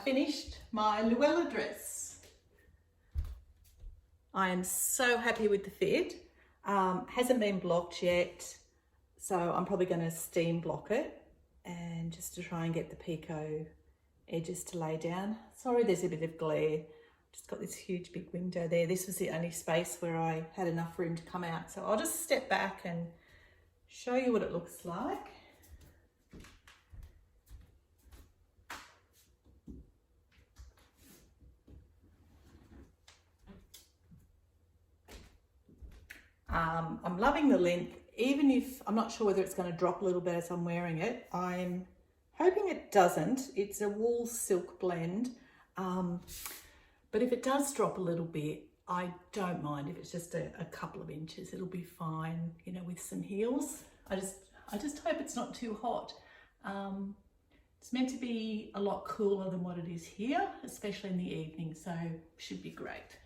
finished my Luella dress. I am so happy with the fit. Hasn't been blocked yet, so I'm probably going to steam block it and just to try and get the picot edges to lay down. Sorry there's a bit of glare. Just got this huge big window there. This was the only space where I had enough room to come out. So I'll just step back and show you what it looks like. I'm loving the length, even if I'm not sure whether it's going to drop a little bit as I'm wearing it. I'm hoping it doesn't. It's a wool silk blend. But if it does drop a little bit, I don't mind if it's just a couple of inches. It'll be fine, you know, with some heels. I just hope it's not too hot. It's meant to be a lot cooler than what it is here, especially in the evening, so should be great.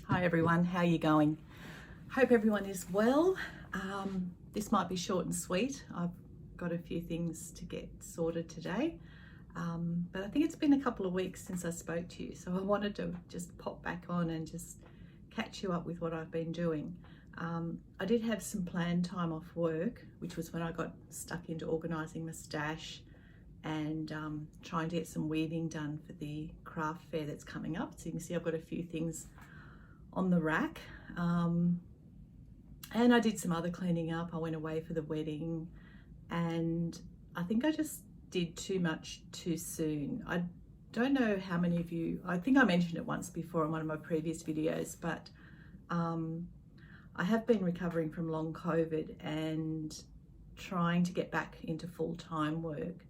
Hi everyone, how are you going? Hope everyone is well. This might be short and sweet. I've got a few things to get sorted today, but I think it's been a couple of weeks since I spoke to you, so I wanted to just pop back on and just catch you up with what I've been doing. I did have some planned time off work, which was when I got stuck into organising my stash and trying to get some weaving done for the craft fair that's coming up. So you can see I've got a few things on the rack, and I did some other cleaning up. I went away for the wedding, and I think I just did too much too soon. I don't know how many of you, I think I mentioned it once before in one of my previous videos, but I have been recovering from long COVID and trying to get back into full-time work,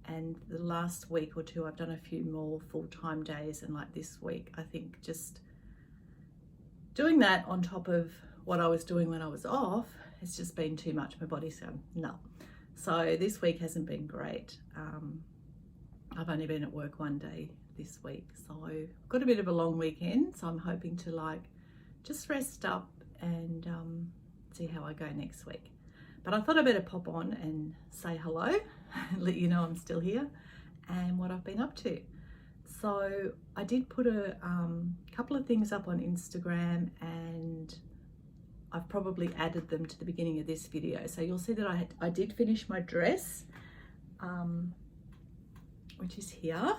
and the last week or two I've done a few more full-time days, and like this week I think just doing that on top of what I was doing when I was off, it's just been too much. My body's going, no. So this week hasn't been great. I've only been at work one day this week. So I've got a bit of a long weekend. So I'm hoping to like just rest up and see how I go next week. But I thought I'd better pop on and say hello, let you know I'm still here and what I've been up to. So I did put a couple of things up on Instagram, and I've probably added them to the beginning of this video. So you'll see that I did finish my dress, which is here.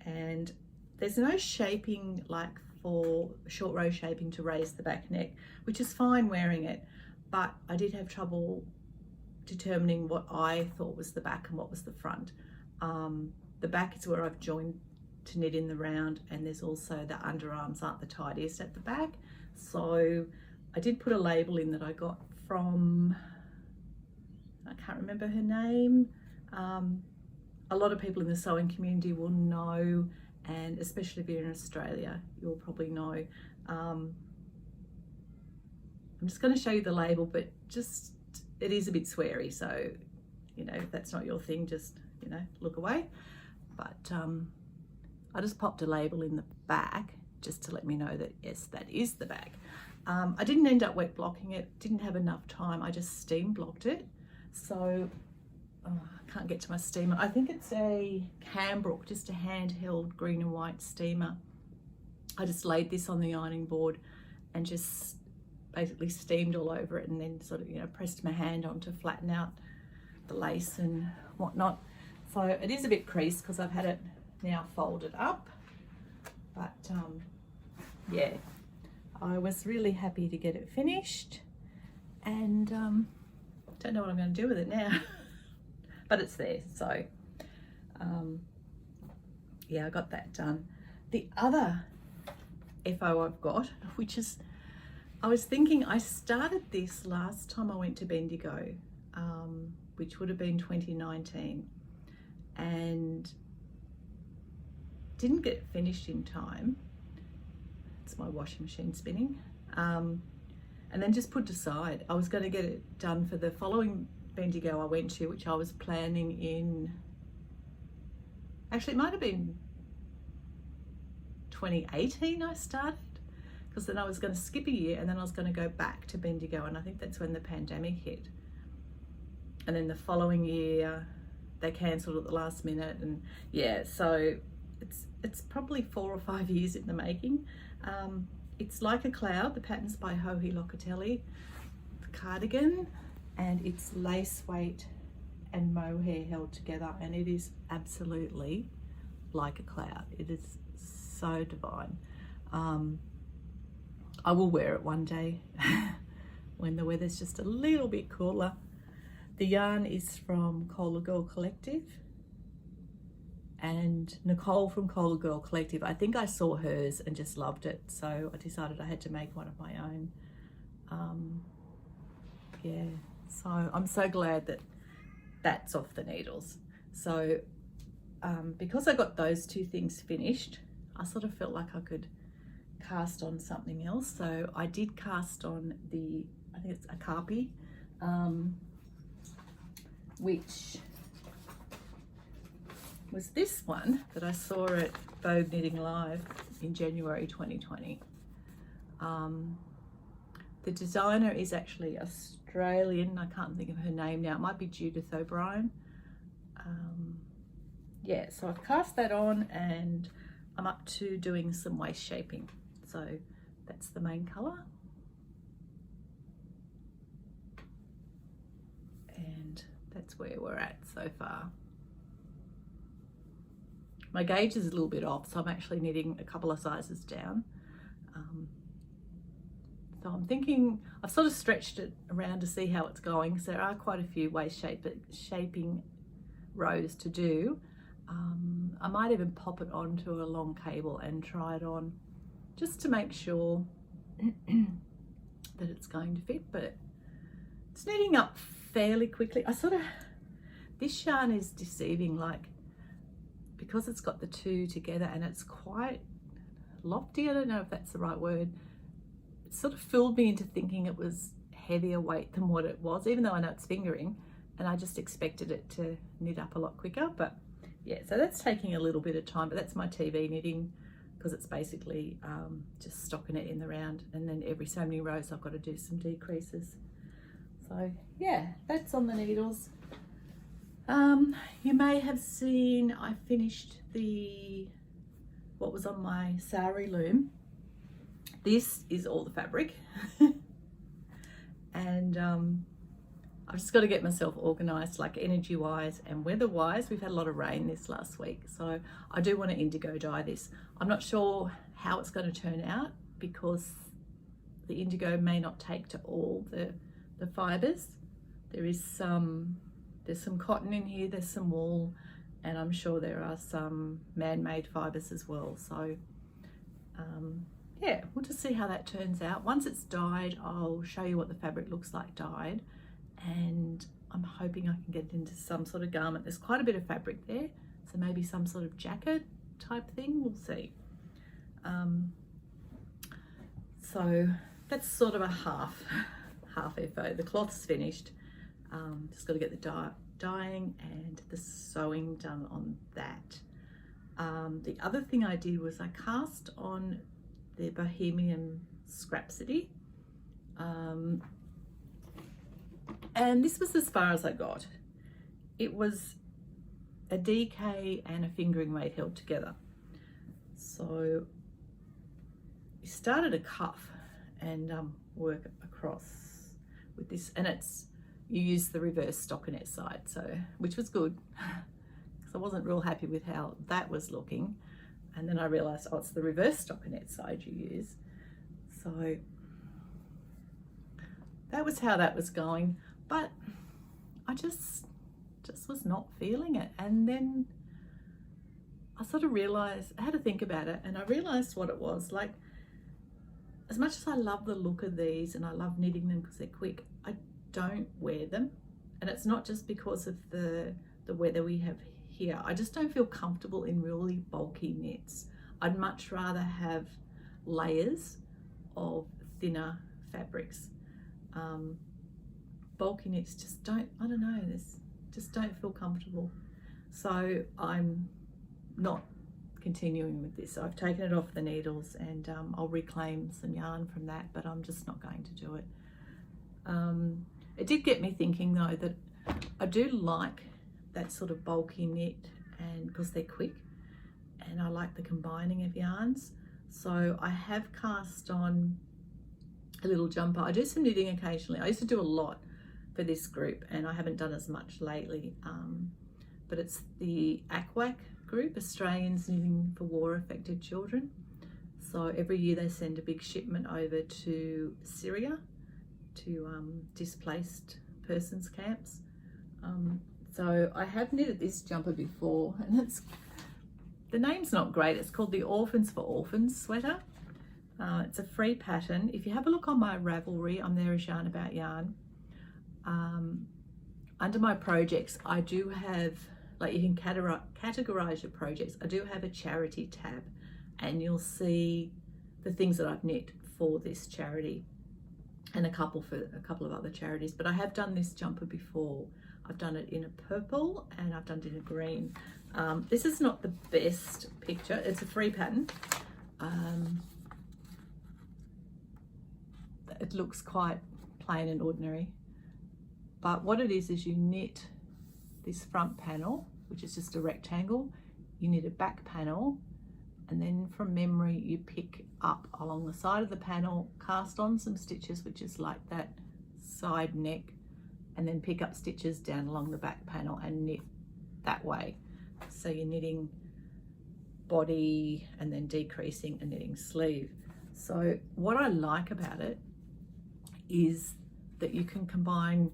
And there's no shaping like for short row shaping to raise the back neck, which is fine wearing it. But I did have trouble determining what I thought was the back and what was the front. The back is where I've joined to knit in the round, and there's also the underarms aren't the tidiest at the back. So I did put a label in that I got from, I can't remember her name. A lot of people in the sewing community will know and especially if you're in Australia, you'll probably know. I'm just going to show you the label, but just it is a bit sweary, so you know, if that's not your thing, just, you know, look away. But I just popped a label in the back just to let me know that yes, that is the bag. I didn't end up wet blocking it, didn't have enough time. I just steam blocked it. So I can't get to my steamer. I think it's a Cambrook, just a handheld green and white steamer. I just laid this on the ironing board and just basically steamed all over it, and then sort of, you know, pressed my hand on to flatten out the lace and whatnot. So it is a bit creased because I've had it now folded up, but yeah, I was really happy to get it finished, and don't know what I'm going to do with it now. But it's there, so yeah, I got that done. The other FO I've got, which is, I was thinking I started this last time I went to Bendigo, which would have been 2019, and didn't get it finished in time. It's my washing machine spinning, and then just put aside. I was going to get it done for the following Bendigo I went to, which I was planning in, actually it might have been 2018 I started, because then I was going to skip a year and then I was going to go back to Bendigo, and I think that's when the pandemic hit. And then the following year they cancelled at the last minute, and yeah, so it's probably 4 or 5 years in the making. It's Like a Cloud, the pattern's by Joji Locatelli, the cardigan, and it's lace weight and mohair held together, and it is absolutely like a cloud. It is so divine. I will wear it one day when the weather's just a little bit cooler. The yarn is from Kola Girl Collective, and Nicole from Kola Girl Collective, I think I saw hers and just loved it, so I decided I had to make one of my own. Yeah, so I'm so glad that that's off the needles. So because I got those two things finished, I sort of felt like I could cast on something else. So I did cast on the, I think it's a Carpi, which was this one that I saw at Vogue Knitting Live in January 2020. The designer is actually Australian. I can't think of her name now. It might be Judith O'Brien. Yeah, so I've cast that on and I'm up to doing some waist shaping. So that's the main colour. And that's where we're at so far. My gauge is a little bit off, so I'm actually knitting a couple of sizes down. So I'm thinking, I've sort of stretched it around to see how it's going, because there are quite a few waist shaping rows to do. I might even pop it onto a long cable and try it on just to make sure that it's going to fit, but it's knitting up fairly quickly. This yarn is deceiving, like, because it's got the two together and it's quite lofty, I don't know if that's the right word, it sort of fooled me into thinking it was heavier weight than what it was, even though I know it's fingering, and I just expected it to knit up a lot quicker. But yeah, so that's taking a little bit of time, but that's my TV knitting, because it's basically just stocking it in the round, and then every so many rows I've got to do some decreases. So yeah, that's on the needles. You may have seen I finished what was on my Sari loom. This is all the fabric. And I've just got to get myself organised, like energy wise and weather wise. We've had a lot of rain this last week, so I do want to indigo dye this. I'm not sure how it's going to turn out, because the indigo may not take to all the fibres. There's some cotton in here, there's some wool, and I'm sure there are some man-made fibres as well. So yeah, we'll just see how that turns out. Once it's dyed, I'll show you what the fabric looks like dyed, and I'm hoping I can get it into some sort of garment. There's quite a bit of fabric there, so maybe some sort of jacket type thing. We'll see. So that's sort of a half FO. The cloth's finished. Just got to get the dyeing and the sewing done on that. The other thing I did was I cast on the Bohemian Scrapsody, and this was as far as I got. It was a DK and a fingering weight held together. So you start at a cuff and work across with this, and you use the reverse stockinette side, so which was good because I wasn't real happy with how that was looking, and then I realized, oh, it's the reverse stockinette side you use. So that was how that was going, but I just was not feeling it. And then I sort of realized, I had to think about it, and I realized what it was. Like, as much as I love the look of these and I love knitting them because they're quick, I don't wear them. And it's not just because of the weather we have here. I just don't feel comfortable in really bulky knits. I'd much rather have layers of thinner fabrics. Bulky knits just don't, I don't know, just don't feel comfortable. So I'm not continuing with this. I've taken it off the needles, and I'll reclaim some yarn from that, but I'm just not going to do it. It did get me thinking though that I do like that sort of bulky knit, and because they're quick, and I like the combining of yarns. So I have cast on a little jumper. I do some knitting occasionally. I used to do a lot for this group, and I haven't done as much lately, but it's the ACWAC group, Australians Knitting for War Affected Children. So every year they send a big shipment over to Syria, to displaced persons camps. So I have knitted this jumper before, and the name's not great. It's called the Orphans for Orphans sweater. It's a free pattern. If you have a look on my Ravelry, I'm there as Yarn About Yarn. Under my projects, I do have, like, you can categorize your projects. I do have a charity tab, and you'll see the things that I've knit for this charity, and a couple of other charities. But I have done this jumper before. I've done it in a purple, and I've done it in a green. This is not the best picture. It's a free pattern. It looks quite plain and ordinary, but what it is you knit this front panel, which is just a rectangle, you knit a back panel, and then from memory you pick up along the side of the panel, cast on some stitches, which is like that side neck, and then pick up stitches down along the back panel and knit that way. So you're knitting body and then decreasing and knitting sleeve. So what I like about it is that you can combine,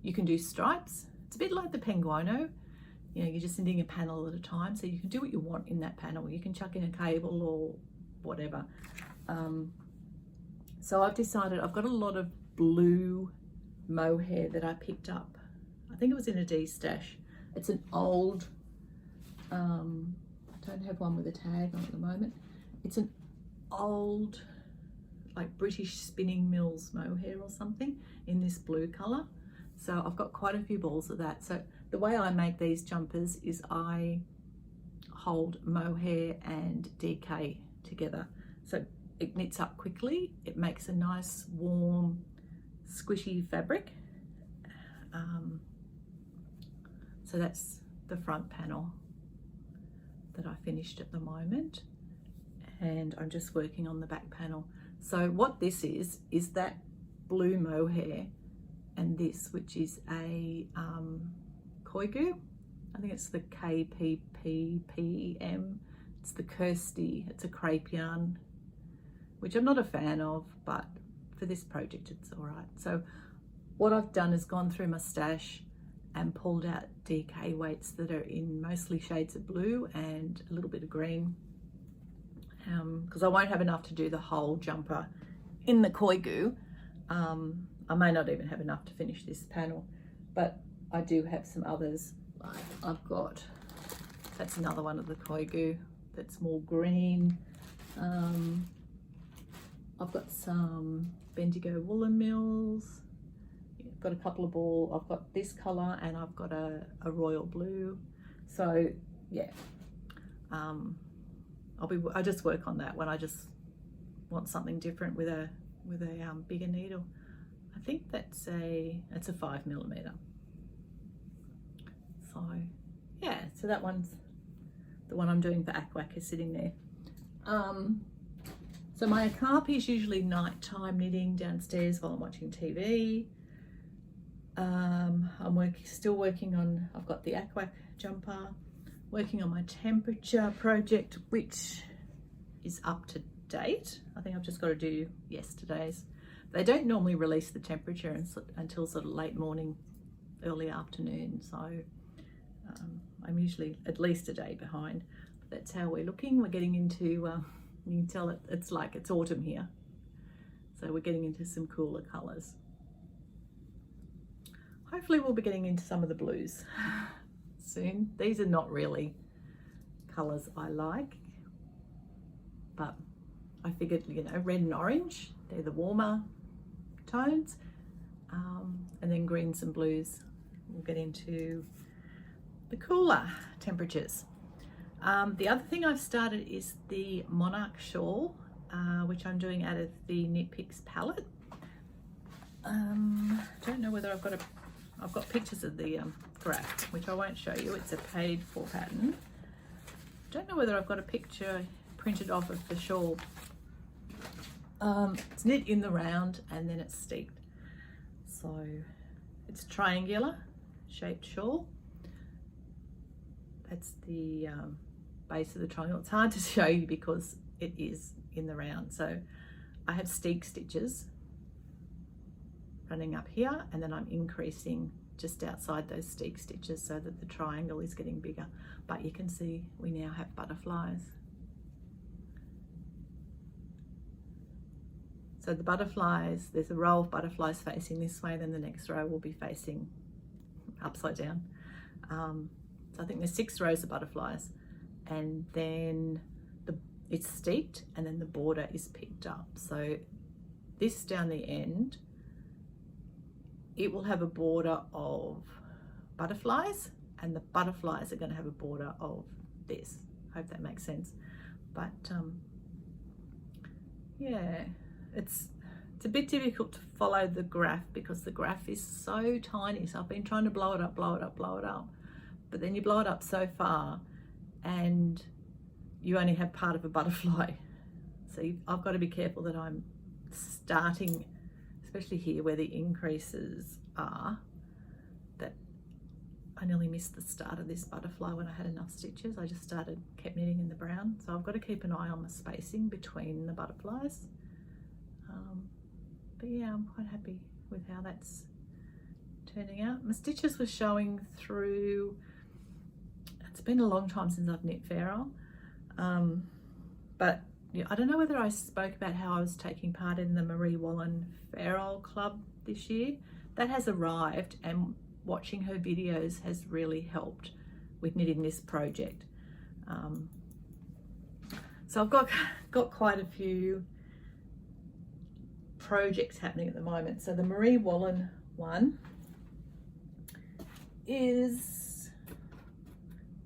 you can do stripes. It's a bit like the Penguono. You know, you're just knitting a panel at a time, so you can do what you want in that panel. You can chuck in a cable or whatever. So I've decided, I've got a lot of blue mohair that I picked up. I think it was in a D-stash. It's an old, I don't have one with a tag on at the moment. It's an old, like British spinning mills mohair or something in this blue color. So I've got quite a few balls of that. So the way I make these jumpers is I hold mohair and DK together. So it knits up quickly. It makes a nice, warm, squishy fabric. So that's the front panel that I finished at the moment. And I'm just working on the back panel. So what this is that blue mohair and this, which is a Koigu. I think it's the KPPPM. It's the Kirsty. It's a crepe yarn, which I'm not a fan of, but for this project it's all right. So what I've done is gone through my stash and pulled out DK weights that are in mostly shades of blue and a little bit of green, because I won't have enough to do the whole jumper in the Koigu. I may not even have enough to finish this panel, but I do have some others. Like I've got, that's another one of the Koigu, that's more green. I've got some Bendigo woolen mills. I've got a couple of ball. I've got this colour and I've got a royal blue. So yeah, I just work on that when I just want something different with a bigger needle. I think it's a 5mm. So yeah, so that one's the one I'm doing for Aquac is sitting there. So my carpy is usually nighttime knitting downstairs while I'm watching TV. I'm still working on, I've got the Aquac jumper, working on my temperature project, which is up to date. I think I've just got to do yesterday's. They don't normally release the temperature until sort of late morning, early afternoon. So I'm usually at least a day behind. But that's how we're looking. We're getting into, you can tell it's like it's autumn here. So we're getting into some cooler colours. Hopefully we'll be getting into some of the blues soon. These are not really colours I like, but I figured, you know, red and orange, they're the warmer tones, and then greens and blues we'll get into the cooler temperatures. The other thing I've started is the Monarch shawl, which I'm doing out of the Knit Picks palette. Don't know whether I've got pictures of the graph, which I won't show you. It's a paid for pattern. Don't know whether I've got a picture printed off of the shawl. It's knit in the round and then it's steeped. So it's a triangular shaped shawl. That's the base of the triangle. It's hard to show you because it is in the round. So I have steek stitches running up here, and then I'm increasing just outside those steek stitches so that the triangle is getting bigger. But you can see we now have butterflies. So the butterflies, there's a row of butterflies facing this way, then the next row will be facing upside down. So I think there's 6 rows of butterflies, and then it's steeped and then the border is picked up. So this down the end, it will have a border of butterflies, and the butterflies are going to have a border of this. Hope that makes sense. But yeah, it's a bit difficult to follow the graph because the graph is so tiny. So I've been trying to blow it up, but then you blow it up so far and you only have part of a butterfly. So I've got to be careful that I'm starting, especially here where the increases are, that I nearly missed the start of this butterfly when I had enough stitches. I just kept knitting in the brown. So I've got to keep an eye on the spacing between the butterflies. But yeah, I'm quite happy with how that's turning out. My stitches were showing through. It's been a long time since I've knit Farrow. But yeah, I don't know whether I spoke about how I was taking part in the Marie Wallen Farrow Club this year. That has arrived, and watching her videos has really helped with knitting this project. So I've got quite a few projects happening at the moment. So the Marie Wallen one is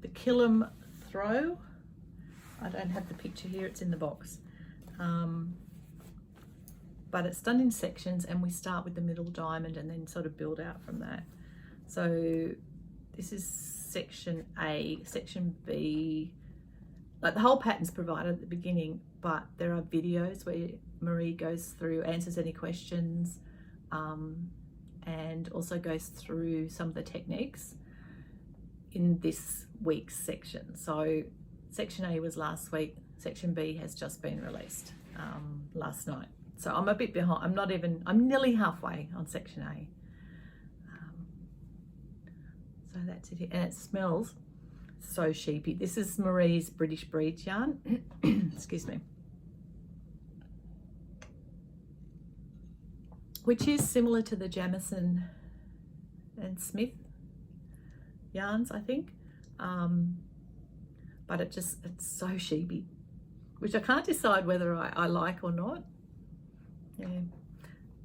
the Killam Throw. I don't have the picture here, it's in the box. But it's done in sections, and we start with the middle diamond and then sort of build out from that. So this is section A. Section B, like the whole pattern's provided at the beginning, but there are videos where Marie goes through, answers any questions, and also goes through some of the techniques in this week's section. So section A was last week, section B has just been released last night. So I'm a bit behind, I'm nearly halfway on section A. So that's it, and it smells so sheepy. This is Marie's British Breeds yarn, excuse me, which is similar to the Jamieson and Smith yarns, I think. But but it's so sheepy, which I can't decide whether I like or not. Yeah,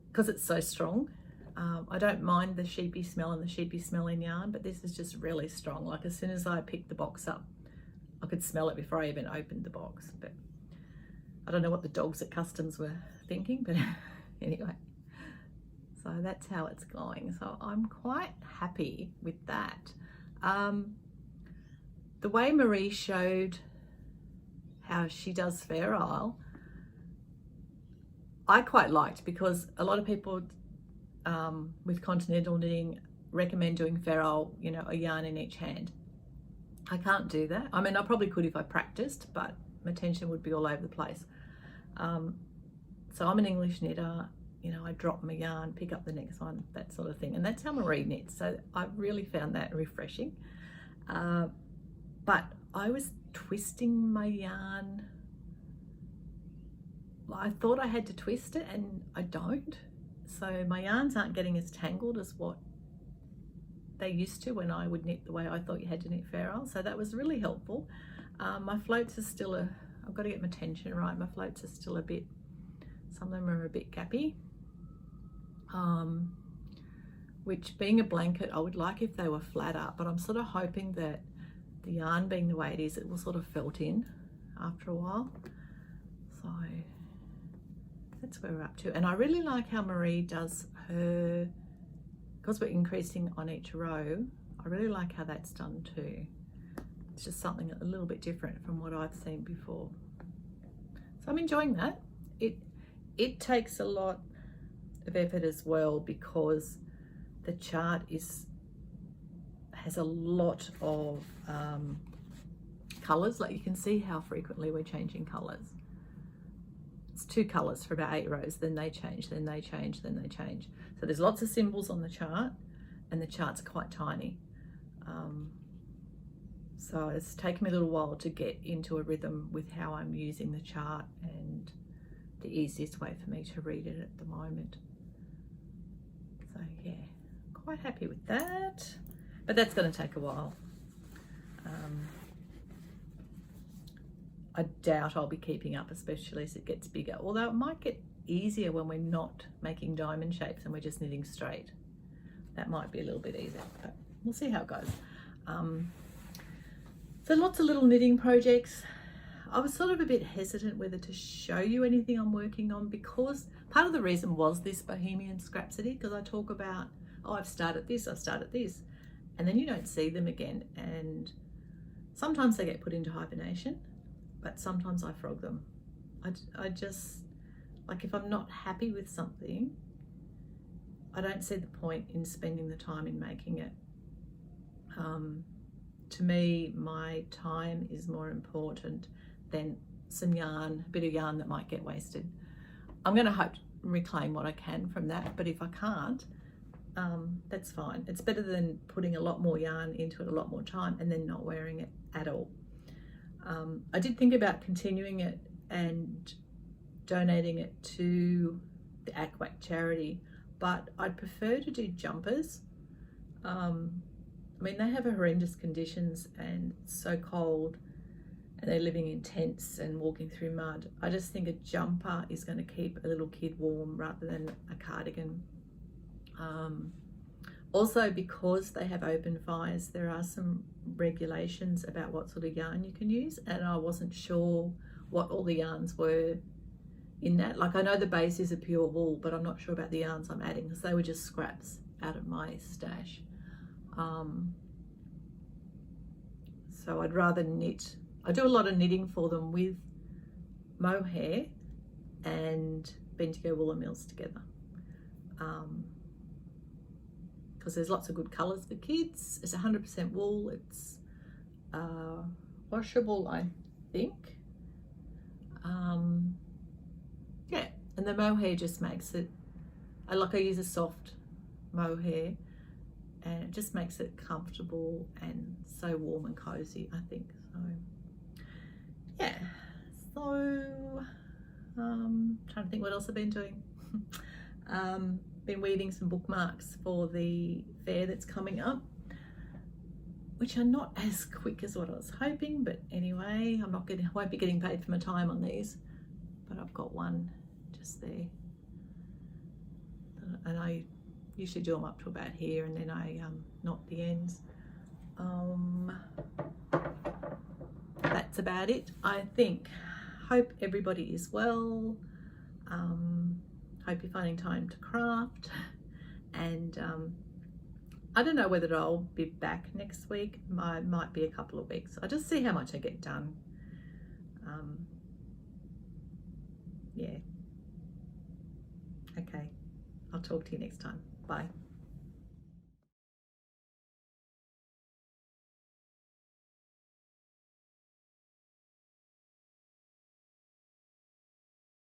because it's so strong. I don't mind the sheepy smell and the sheepy smelling yarn, but this is just really strong. Like as soon as I picked the box up, I could smell it before I even opened the box. But I don't know what the dogs at customs were thinking, but anyway. So that's how it's going. So I'm quite happy with that. The way Marie showed how she does Fair Isle, I quite liked, because a lot of people with continental knitting recommend doing Fair Isle, you know, a yarn in each hand. I can't do that. I mean, I probably could if I practiced, but my tension would be all over the place. So I'm an English knitter, you know, I drop my yarn, pick up the next one, that sort of thing. And that's how Marie knits. So I really found that refreshing. But I was twisting my yarn. I thought I had to twist it and I don't. So my yarns aren't getting as tangled as what they used to when I would knit the way I thought you had to knit Fair Isle. So that was really helpful. My floats are still I've got to get my tension right. My floats are still a bit, some of them are a bit gappy. Which, being a blanket, I would like if they were flatter, but I'm sort of hoping that the yarn being the way it is, it will sort of felt in after a while. So that's where we're up to. And I really like how Marie does her, because we're increasing on each row, I really like how that's done too. It's just something a little bit different from what I've seen before. So I'm enjoying that. It takes a lot of effort as well, because the chart has a lot of colours. Like you can see how frequently we're changing colours. It's 2 colours for about 8 rows, then they change, then they change, then they change. So there's lots of symbols on the chart, and the chart's quite tiny. So it's taken me a little while to get into a rhythm with how I'm using the chart, and the easiest way for me to read it at the moment. So yeah, quite happy with that, but that's going to take a while. I doubt I'll be keeping up, especially as it gets bigger, although it might get easier when we're not making diamond shapes and we're just knitting straight. That might be a little bit easier, but we'll see how it goes. So lots of little knitting projects. I was sort of a bit hesitant whether to show you anything I'm working on, because part of the reason was this Bohemian Scrapsody, because I talk about, oh, I've started this, and then you don't see them again. And sometimes they get put into hibernation, but sometimes I frog them. I just, like, if I'm not happy with something, I don't see the point in spending the time in making it. To me, my time is more important than some yarn, a bit of yarn that might get wasted. I'm going to hope to reclaim what I can from that, but if I can't, that's fine. It's better than putting a lot more yarn into it, a lot more time, and then not wearing it at all. I did think about continuing it and donating it to the ACWAC charity, but I'd prefer to do jumpers. I mean, they have horrendous conditions and it's so cold, and they're living in tents and walking through mud. I just think a jumper is going to keep a little kid warm rather than a cardigan. Also, because they have open fires, there are some regulations about what sort of yarn you can use, and I wasn't sure what all the yarns were in that. Like, I know the base is a pure wool, but I'm not sure about the yarns I'm adding, because they were just scraps out of my stash. So I'd rather knit. I do a lot of knitting for them with mohair and Bendigo Woolen Mills together, because there's lots of good colours for kids. It's 100% wool. It's washable, I think. Yeah, and the mohair just makes it, I use a soft mohair, and it just makes it comfortable and so warm and cozy, I think. So yeah, so trying to think what else I've been doing. Been weaving some bookmarks for the fair that's coming up. which are not as quick as what I was hoping, but anyway, I won't be getting paid for my time on these, but I've got one just there, and I usually do them up to about here, and then I knot the ends. That's about it, I think. Hope everybody is well. Hope you're finding time to craft, and I don't know whether I'll be back next week. Might be a couple of weeks. I'll just see how much I get done. Yeah. Okay. I'll talk to you next time. Bye.